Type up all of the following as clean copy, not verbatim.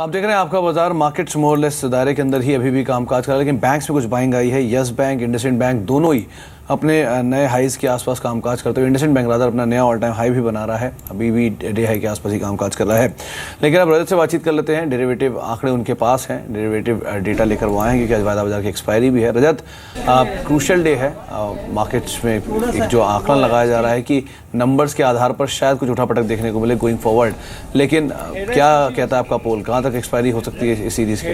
आप देख रहे हैं आपका बाजार। मार्केट्स मोरलेस दायरे के अंदर ही अभी भी कामकाज कर रहा है, लेकिन बैंक्स में कुछ बाइंग आई है। यस बैंक, इंडसइंड बैंक दोनों ही अपने नए हाईज के आसपास कामकाज करते हुए, इंडसइंड बैंक रादर अपना नया ऑल टाइम हाई भी बना रहा है, अभी भी डे हाई के आसपास ही कामकाज कर रहा है। लेकिन अब रजत से बातचीत कर लेते हैं। डेरिवेटिव आंकड़े उनके पास हैं, डेरिवेटिव डेटा लेकर वो आए हैं क्योंकि आज वायदा बाजार की एक्सपायरी भी है। रजत, क्रूशल डे है मार्केट्स में, एक जो आंकड़ा लगाया जा रहा है कि नंबर्स के आधार पर शायद कुछ उठापटक देखने को मिले गोइंग फॉरवर्ड, लेकिन क्या कहता है आपका पोल, कहाँ तक एक्सपायरी हो सकती है इस सीरीज के?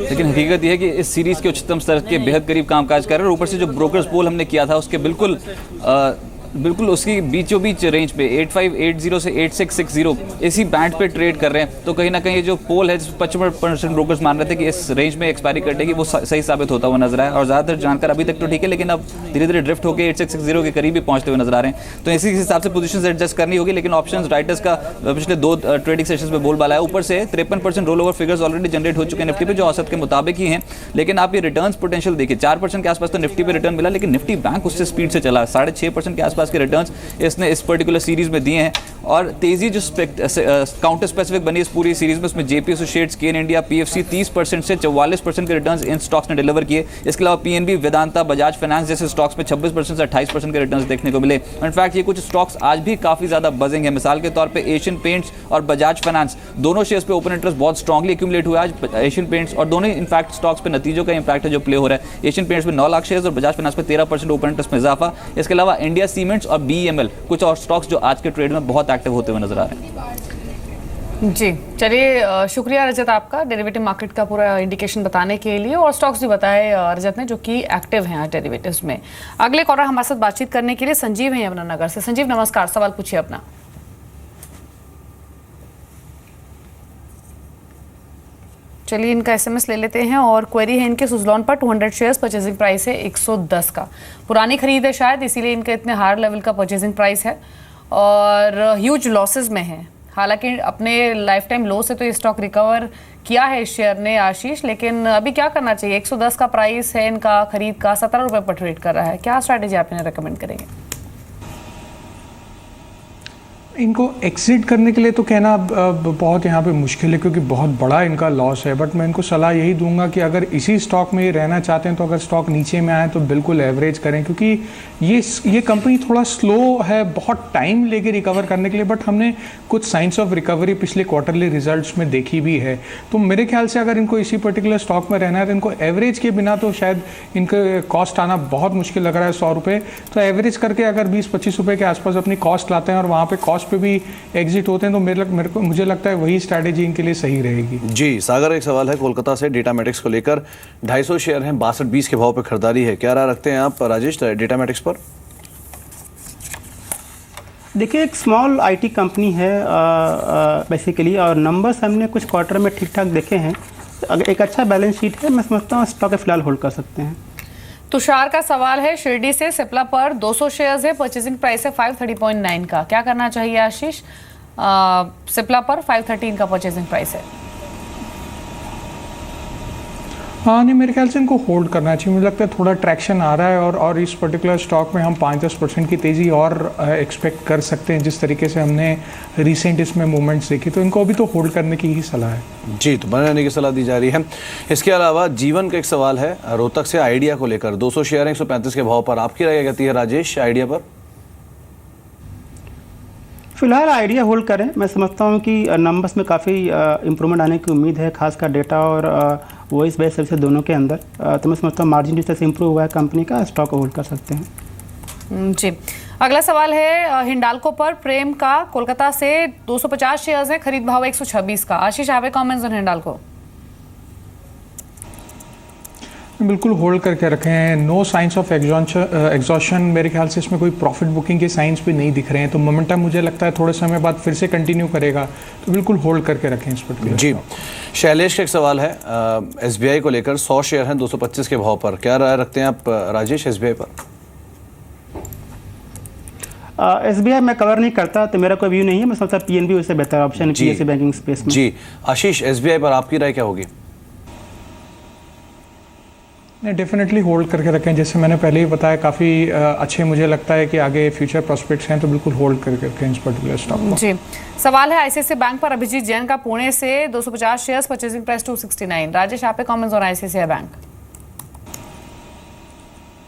लेकिन हकीकत यह है कि इस सीरीज के उच्चतम स्तर के बेहद करीब कामकाज कर रहे हैं और ऊपर से जो ब्रोकर्स पोल हमने किया था उसके बिल्कुल उसकी बीचों बीच रेंज पे 8580 से 8660 इसी बैंड पे ट्रेड कर रहे हैं। तो कहीं ना कहीं जो पोल है, 55% ब्रोकर्स मान रहे थे कि इस रेंज में एक्सपायरी कटेगी, वो सही साबित होता हुआ नजर आया। और ज़्यादातर जानकर अभी तक तो ठीक है, लेकिन अब धीरे धीरे ड्रिफ्ट होकर 8660 के करीब भी पहुंचते हुए नजर आ रहे हैं। तो इसी हिसाब से पोजीशंस एडजस्ट करनी होगी। लेकिन ऑप्शंस राइटर्स का पिछले 2 ट्रेडिंग सेशंस में बोलबाला है। ऊपर से 53% roll over figures already generate हो चुके हैं निफ्टी पे, जो औसत के मुताबिक ही हैं। लेकिन आप ये रिटर्न्स पोटेंशियल देखिए, 4% के आसपास तो निफ्टी पे रिटर्न मिला, लेकिन निफ्टी बैंक उससे स्पीड से चला। 6.5% के आसपास के रिटर्न्स इसने इस पर्टिकुलर सीरीज में दिए हैं। और तेजी जो काउंटर स्पेसिफिक बनी इस पूरी सीरीज में, उसमें जेपी एसोसिएट्स, केन इंडिया, पीएफसी 30% से 44% के रिटर्न्स इन स्टॉक्स ने डिलीवर किए। इसके अलावा पीएनबी, वेदांता, बजाज फाइनेंस जैसे स्टॉक्स में 26% से 28% के रिटर्न्स देखने को मिले। इनफैक्ट ये कुछ स्टॉक्स आज भी काफी ज्यादा बजिंग है। मिसाल के तौर पे एशियन पेंट्स और बजाज फाइनेंस दोनों शेयर्स पे ओपन इंटरेस्ट बहुत स्ट्रांगली एक्यूमुलेट हुआ आज। एशियन पेंट्स और दोनों इनफैक्ट स्टॉक्स पे नतीजों का इंपैक्ट है जो प्ले हो रहा है। एशियन पेंट्स पे 9 लाख शेयर्स और बजाज फाइनेंस पे 13% ओपन इंटरेस्ट में इजाफा। इसके अलावा इंडिया सीमेंट्स और बीईएमएल कुछ और स्टॉक्स जो आज के ट्रेड में बहुत एक्टिव होते हुए नजर आ रहे हैं। जी चलिए, शुक्रिया रजत आपका डेरिवेटिव मार्केट का पूरा इंडिकेशन बताने के लिए, और स्टॉक्स भी बताए रजत ने जो कि एक्टिव हैं आज डेरिवेटिव्स में। अगले कॉलर हमारे साथ बातचीत करने के लिए संजीव हैं यमुनानगर से। संजीव नमस्कार, सवाल पूछिए अपना। चलिए इनका एसएमएस ले लेते हैं। और क्वेरी है इनके सुजलॉन पर 200 शेयर्स, परचेजिंग प्राइस है 110 का। पुरानी खरीद है शायद, इसीलिए इनका इतने हायर लेवल का परचेजिंग प्राइस है और ह्यूज लॉसेस में है। हालांकि अपने लाइफ टाइम लो से तो ये स्टॉक रिकवर किया है इस शेयर ने आशीष, लेकिन अभी क्या करना चाहिए? 110 का प्राइस है इनका खरीद का, 17 रुपये पर ट्रेड कर रहा है। क्या स्ट्रैटेजी आप इन्हें रेकमेंड करेंगे? इनको एग्जिट करने के लिए तो कहना बहुत यहाँ पे मुश्किल है क्योंकि बहुत बड़ा इनका लॉस है। बट मैं इनको सलाह यही दूंगा कि अगर इसी स्टॉक में ये रहना चाहते हैं तो अगर स्टॉक नीचे में आए तो बिल्कुल एवरेज करें, क्योंकि ये कंपनी थोड़ा स्लो है, बहुत टाइम लेके रिकवर करने के लिए। बट हमने कुछ साइंस ऑफ रिकवरी पिछले क्वार्टरली रिजल्ट्स में देखी भी है। तो मेरे ख्याल से अगर इनको इसी पर्टिकुलर स्टॉक में रहना है तो इनको एवरेज के बिना तो शायद इनके कॉस्ट आना बहुत मुश्किल लग रहा है 100 रुपये। तो एवरेज करके अगर 20-25 रुपये के आसपास अपनी कॉस्ट लाते हैं और वहाँ पे कॉस्ट पे भी एग्जिट होते हैं तो मुझे लगता है वही स्ट्रैटेजी इनके लिए सही रहेगी। जी सागर, एक सवाल है कोलकाता से डेटामेटिक्स को लेकर। 250 शेयर हैं, 62.20 के भाव पे खरीदारी है, क्या राय रखते हैं आप राजेश डेटामेटिक्स पर? देखिए, एक स्मॉल आईटी कंपनी है बेसिकली, और नंबर्स हमने कुछ क्वार्टर में ठीक ठाक देखे हैं। अगर एक अच्छा बैलेंस शीट है, मैं समझता हूँ स्टॉक फिलहाल होल्ड कर सकते हैं। तुषार का सवाल है शिरडी से, सिप्ला पर 200 शेयर्स है, परचेजिंग प्राइस है 530.9 का। क्या करना चाहिए आशीष? सिप्ला पर 513 का परचेजिंग प्राइस है। हाँ नहीं, मेरे ख्याल से इनको होल्ड करना चाहिए। मुझे लगता है थोड़ा ट्रैक्शन आ रहा है और इस पर्टिकुलर स्टॉक में हम 5-10% की तेज़ी और एक्सपेक्ट कर सकते हैं जिस तरीके से हमने रिसेंट इसमें मूवमेंट्स देखी। तो इनको अभी तो होल्ड करने की ही सलाह है। जी, तो बने रहने की सलाह दी जा रही है। इसके अलावा जीवन का एक सवाल है रोहतक से, आइडिया को लेकर। 200 शेयर 135 के भाव पर, आपकी राय क्या कहती है राजेश आइडिया पर? फिलहाल आइडिया होल्ड करें। मैं समझता हूँ कि नंबर्स में काफ़ी इम्प्रूवमेंट आने की उम्मीद है, खासकर डेटा और वॉइस बेस्ड सर्विस दोनों के अंदर। तो मैं समझता हूँ मार्जिन जिस तरह से इम्प्रूव हुआ है कंपनी का, स्टॉक को होल्ड कर सकते हैं। जी, अगला सवाल है हिंडाल्को पर, प्रेम का, कोलकाता से। 250 शेयर्स हैं, खरीद भाव 126 का। आशीष, आप कमेंट्स ऑन हिंडाल्को? बिल्कुल होल्ड करके रखे हैं। नो साइंस ऑफ एग्जॉशन, मेरे ख्याल से इसमें कोई प्रॉफिट बुकिंग के साइंस भी नहीं दिख रहे हैं। तो मोमेंटम मुझे लगता है थोड़े समय बाद फिर से कंटिन्यू करेगा, तो बिल्कुल होल्ड करके रखें इस पर। जी, शैलेश का एक सवाल है एसबीआई को लेकर। 100 शेयर हैं 225 के भाव पर, क्या राय रखते हैं आप राजेश एसबीआई पर? एसबीआई मैं कवर नहीं करता तो मेरा कोई व्यू नहीं है। मैं समझता पीएनबी उससे बेहतर ऑप्शन है पीएससी बैंकिंग स्पेस में। जी आशीष, एसबीआई पर आपकी राय क्या होगी? नहीं, डेफिनेटली होल्ड करके रखें। जैसे मैंने पहले ही बताया, काफ़ी अच्छे मुझे लगता है कि आगे फ्यूचर प्रोस्पेक्ट्स हैं, तो बिल्कुल होल्ड करके रखें इस पर्टिकुलर स्टॉक को। जी, सवाल है आईसीआईसीआई बैंक पर। अभिजीत जैन का पुणे से 250 शेयर्स, परचेजिंग प्राइस 269। राजेश, आप पे कमेंट्स और ICICI bank.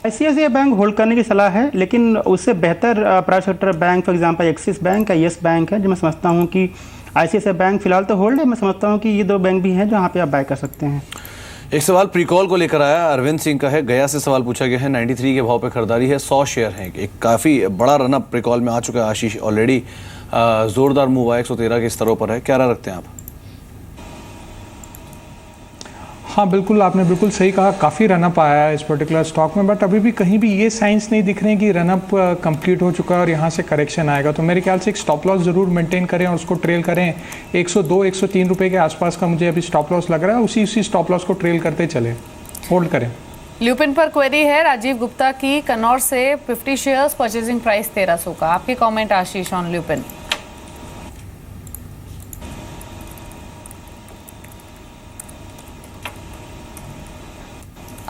ICICI bank hold करने की सलाह है, लेकिन उससे बेहतर private sector bank for example axis bank या येस बैंक है, जो मैं समझता हूँ कि आईसीआईसीआई बैंक फिलहाल तो होल्ड है। मैं समझता हूँ कि ये दो बैंक भी हैं जहाँ पे आप बाय कर सकते हैं। एक सवाल प्रीकॉल को लेकर आया, अरविंद सिंह का है। गया से सवाल पूछा गया है, 93 के भाव पे खरीदारी है, 100 शेयर हैं। एक काफ़ी बड़ा रनअप प्रीकॉल में आ चुका है आशीष ऑलरेडी। जोरदार मूव आया, 113 के स्तरों पर है। क्या राय रखते हैं आप? हाँ बिल्कुल, आपने बिल्कुल सही कहा, काफ़ी रनअप आया है इस पर्टिकुलर स्टॉक में, बट अभी भी कहीं भी ये साइंस नहीं दिख रहे हैं कि रनअप कंप्लीट हो चुका है और यहाँ से करेक्शन आएगा। तो मेरे ख्याल से एक स्टॉप लॉस ज़रूर मेंटेन करें और उसको ट्रेल करें। 102-103 रुपये के आसपास का मुझे अभी स्टॉप लॉस लग रहा है, उसी स्टॉप लॉस को ट्रेल करते चले, होल्ड करें। ल्यूपिन पर क्वेरी है राजीव गुप्ता की, कन्नौर से 50 शेयर्स, परचेजिंग प्राइस 1300 का। आपके कमेंट आशीष ऑन ल्यूपिन।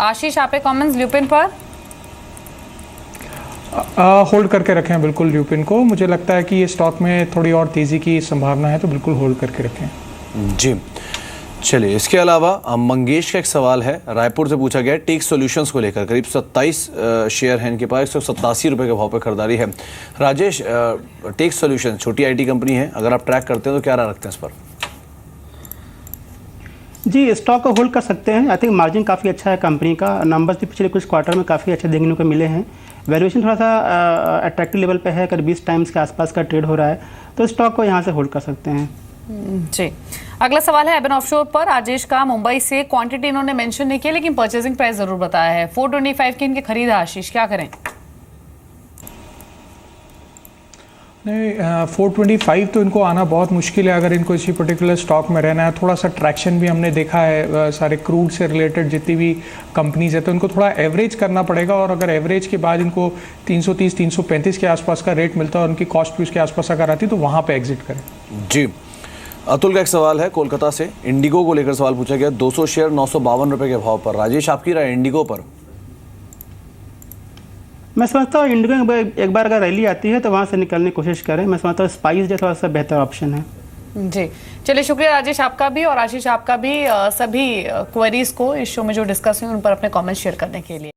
आशीष, आप पे कमेंट्स ल्यूपिन पर। होल्ड करके रखें बिल्कुल ल्यूपिन को। मुझे लगता है कि ये स्टॉक में थोड़ी और तेज़ी की संभावना है, तो बिल्कुल होल्ड करके रखें। जी चलिए, इसके अलावा मंगेश का एक सवाल है, रायपुर से पूछा गया है, टेक सॉल्यूशंस को लेकर। करीब 27 शेयर हैं इनके पास, 187 रुपये के भाव पर खरीदारी है। राजेश, टेक सॉल्यूशंस छोटी आईटी कंपनी है, अगर आप ट्रैक करते हैं तो क्या राय रखते हैं इस पर? जी, स्टॉक को होल्ड कर सकते हैं। आई थिंक मार्जिन काफ़ी अच्छा है कंपनी का, नंबर्स भी पिछले कुछ क्वार्टर में काफ़ी अच्छे देखने को मिले हैं। वैल्यूएशन थोड़ा सा अट्रैक्टिव लेवल पे है, करीब 20 टाइम्स के आसपास का ट्रेड हो रहा है, तो स्टॉक को यहाँ से होल्ड कर सकते हैं। जी, अगला सवाल है एबन ऑफशोर पर। राजेश का मुंबई से, क्वांटिटी इन्होंने मेंशन नहीं किया लेकिन परचेजिंग प्राइस जरूर बताया है। 425 की इनकी खरीद है। आशीष, क्या करें? नहीं, 425 तो इनको आना बहुत मुश्किल है अगर इनको इसी पर्टिकुलर स्टॉक में रहना है। थोड़ा सा ट्रैक्शन भी हमने देखा है, सारे क्रूड से रिलेटेड जितनी भी कंपनीज है, तो इनको थोड़ा एवरेज करना पड़ेगा। और अगर एवरेज के बाद इनको 330-335 के आसपास का रेट मिलता है और उनकी कॉस्ट भी उसके आसपास अगर आती, तो वहाँ पे एग्जिट करें। जी, अतुल का एक सवाल है कोलकाता से, इंडिगो को लेकर सवाल पूछा गया, 200 शेयर 952 रुपये के भाव पर। राजेश, आपकी राय इंडिगो पर? मैं समझता हूँ इंडिगो एक बार अगर रैली आती है तो वहाँ से निकलने की कोशिश करें। मैं समझता हूँ स्पाइस जो थोड़ा सा बेहतर ऑप्शन है। जी चलिए, शुक्रिया राजेश आपका भी और आशीष आपका भी, सभी क्वेरीज को इस शो में जो डिस्कस हुई उन पर अपने कमेंट शेयर करने के लिए।